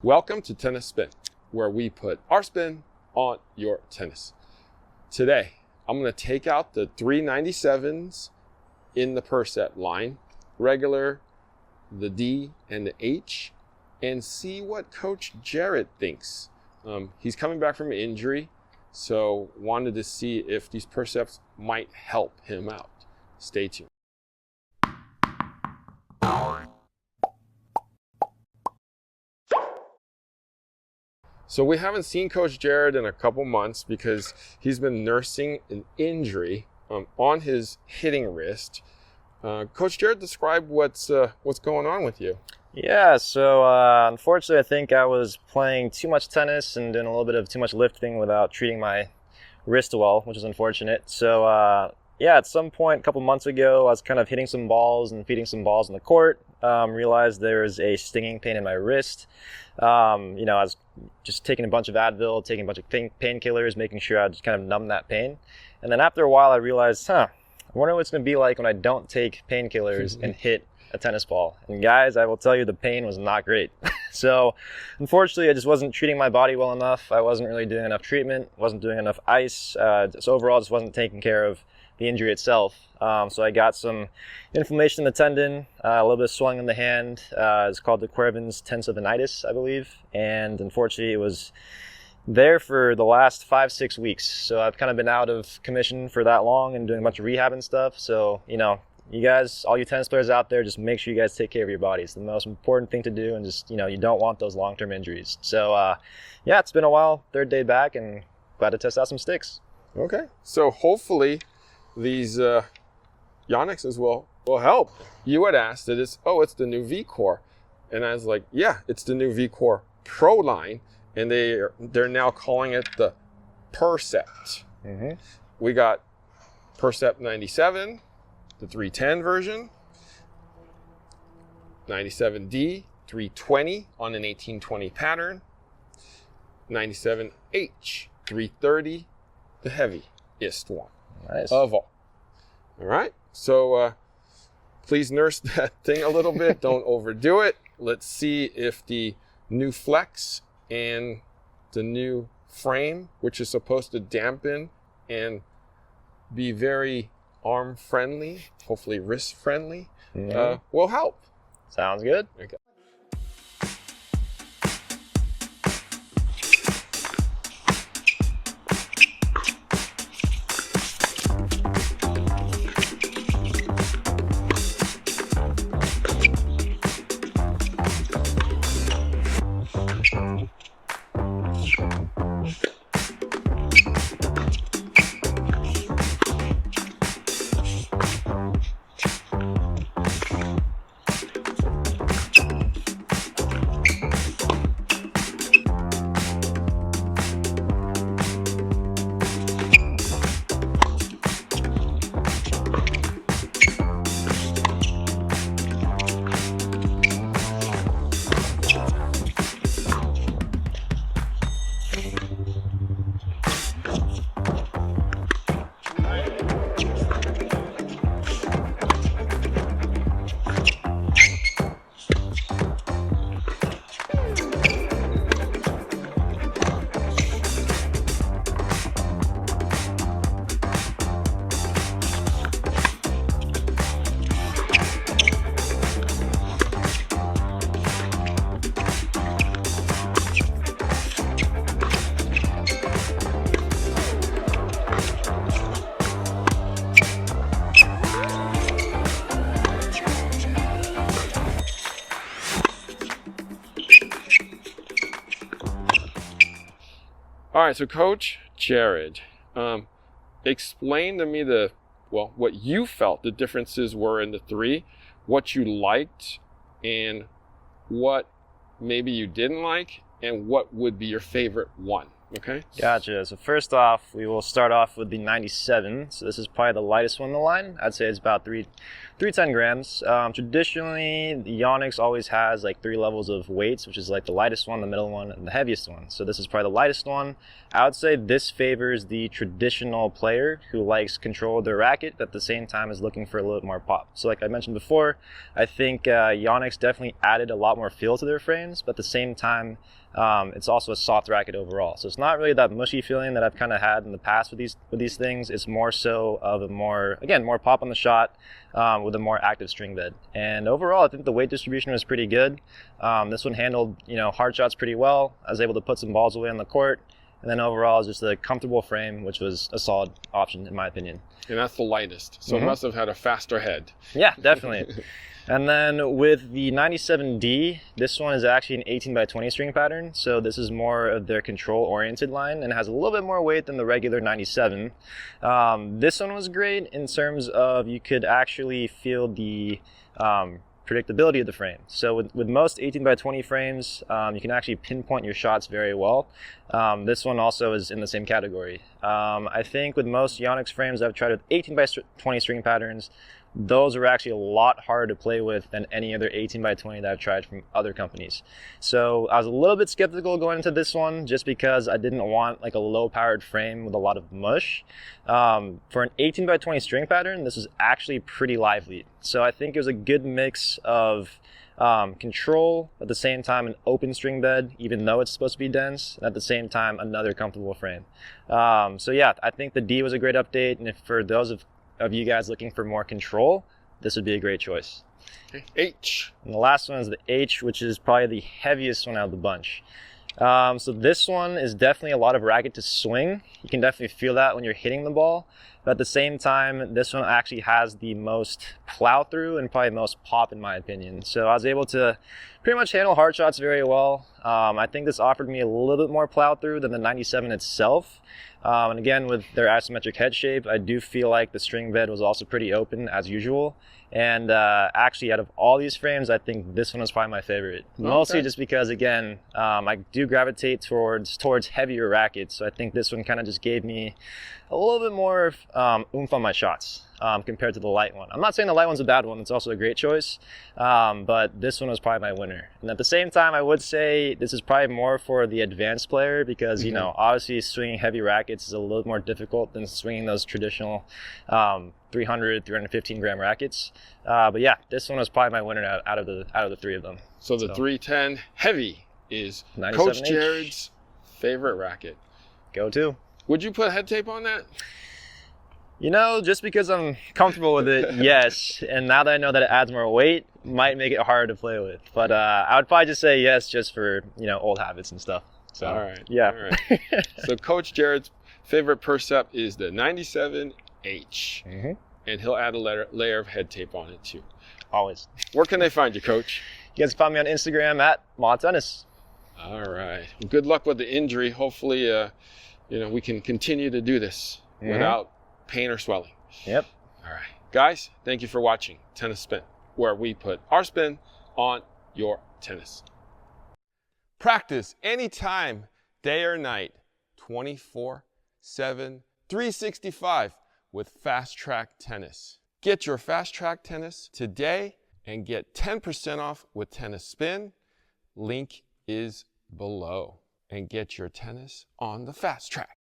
Welcome to Tennis Spin, where we put our spin on your tennis. Today, I'm going to take out the 397s in the Percept line, regular, the D, and the H, and see what Coach Jerod thinks. He's coming back from an injury, so wanted to see if these Percepts might help him out. Stay tuned. So we haven't seen Coach Jerod in a couple months because he's been nursing an injury on his hitting wrist. Coach Jerod, describe what's going on with you. Yeah, so unfortunately I think I was playing too much tennis and doing a little bit of too much lifting without treating my wrist well, which is unfortunate. So yeah, at some point a couple months ago, I was kind of hitting some balls and feeding some balls in the court. Realized there was a stinging pain in my wrist. I was just taking a bunch of Advil, taking a bunch of painkillers, making sure I just kind of numb that pain. And then after a while, I realized, I wonder what it's going to be like when I don't take painkillers and hit a tennis ball. And guys, I will tell you, the pain was not great. So unfortunately, I just wasn't treating my body well enough. I wasn't really doing enough treatment, wasn't doing enough ice. So overall, just wasn't taking care of the injury itself. So I got some inflammation in the tendon, a little bit of swelling in the hand. It's called the Quervain's tendinopathitis, I believe. And unfortunately, it was there for the last 5-6 weeks. So I've kind of been out of commission for that long and doing a bunch of rehab and stuff. So, you guys, all you tennis players out there, just make sure you guys take care of your body. It's the most important thing to do, and just, you don't want those long-term injuries. So, yeah, it's been a while, third day back, and glad to test out some sticks. Okay, so hopefully these Yonexes will help. You had asked that it's the new V-Core. And I was like, yeah, it's the new V-Core Pro line. And they're now calling it the Percept. Mm-hmm. We got Percept 97, the 310 version, 97D, 320 on an 1820 pattern, 97H, 330, the heaviest one. Nice. Of all. All right. So please nurse that thing a little bit. Don't overdo it. Let's see if the new flex and the new frame, which is supposed to dampen and be very arm friendly, hopefully wrist friendly, will help. Sounds good. Okay. All right, so Coach Jerod, explain to me what you felt the differences were in the three, what you liked, and what maybe you didn't like, and what would be your favorite one. Okay. Gotcha. So first off, we will start off with the 97. So this is probably the lightest one in the line. I'd say it's about 310 grams. Traditionally, the Yonex always has like 3 levels of weights, which is like the lightest one, the middle one, and the heaviest one. So this is probably the lightest one. I would say this favors the traditional player who likes control of their racket, but at the same time is looking for a little bit more pop. So like I mentioned before, I think Yonex definitely added a lot more feel to their frames, but at the same time, it's also a soft racket overall. So it's not really that mushy feeling that I've kind of had in the past with these things. It's more so of a more pop on the shot with a more active string bed. And overall, I think the weight distribution was pretty good. This one handled hard shots pretty well. I was able to put some balls away on the court. And then overall, it's just a comfortable frame, which was a solid option in my opinion. And that's the lightest. So it must have had a faster head. Yeah, definitely. And then with the 97D, this one is actually an 18 by 20 string pattern. So this is more of their control oriented line and has a little bit more weight than the regular 97. This one was great in terms of you could actually feel the predictability of the frame. So with most 18 by 20 frames, you can actually pinpoint your shots very well. This one also is in the same category. I think with most Yonex frames I've tried with 18 by 20 string patterns, those are actually a lot harder to play with than any other 18 by 20 that I've tried from other companies. So I was a little bit skeptical going into this one just because I didn't want like a low powered frame with a lot of mush. For an 18 by 20 string pattern, this is actually pretty lively. So I think it was a good mix of control, at the same time an open string bed, even though it's supposed to be dense, and at the same time another comfortable frame. So yeah, I think the D was a great update, and if for those of you guys looking for more control, this would be a great choice. Okay. H. And the last one is the H, which is probably the heaviest one out of the bunch. So this one is definitely a lot of racket to swing. You can definitely feel that when you're hitting the ball. But at the same time, this one actually has the most plow through and probably most pop in my opinion. So I was able to pretty much handle hard shots very well. I think this offered me a little bit more plow through than the 97 itself. And again, with their asymmetric head shape, I do feel like the string bed was also pretty open as usual. And actually, out of all these frames, I think this one is probably my favorite. Mostly just because, again, I do gravitate towards heavier rackets. So I think this one kind of just gave me a little bit more oomph on my shots compared to the light one. I'm not saying the light one's a bad one. It's also a great choice. But this one was probably my winner. And at the same time, I would say this is probably more for the advanced player because, obviously swinging heavy rackets is a little more difficult than swinging those traditional 300, 315 gram rackets. But yeah, this one was probably my winner out of the three of them. So the 310 heavy is 97H. Coach Jerod's favorite racket. Go to. Would you put head tape on that? Just because I'm comfortable with it, yes. And now that I know that it adds more weight, might make it harder to play with. But I would probably just say yes, just for old habits and stuff. So all right. Yeah. All right. So Coach Jerod's favorite Percept is the 97H. And he'll add a layer of head tape on it too. Always. Where can they find you, Coach? You guys can find me on Instagram at MaTennis. All right. Well, good luck with the injury. Hopefully, we can continue to do this without pain or swelling. Yep. All right. Guys, thank you for watching Tennis Spin, where we put our spin on your tennis. Practice anytime, day or night, 24/7, 365 with Fast Track Tennis. Get your Fast Track Tennis today and get 10% off with Tennis Spin. Link is below. And get your tennis on the fast track.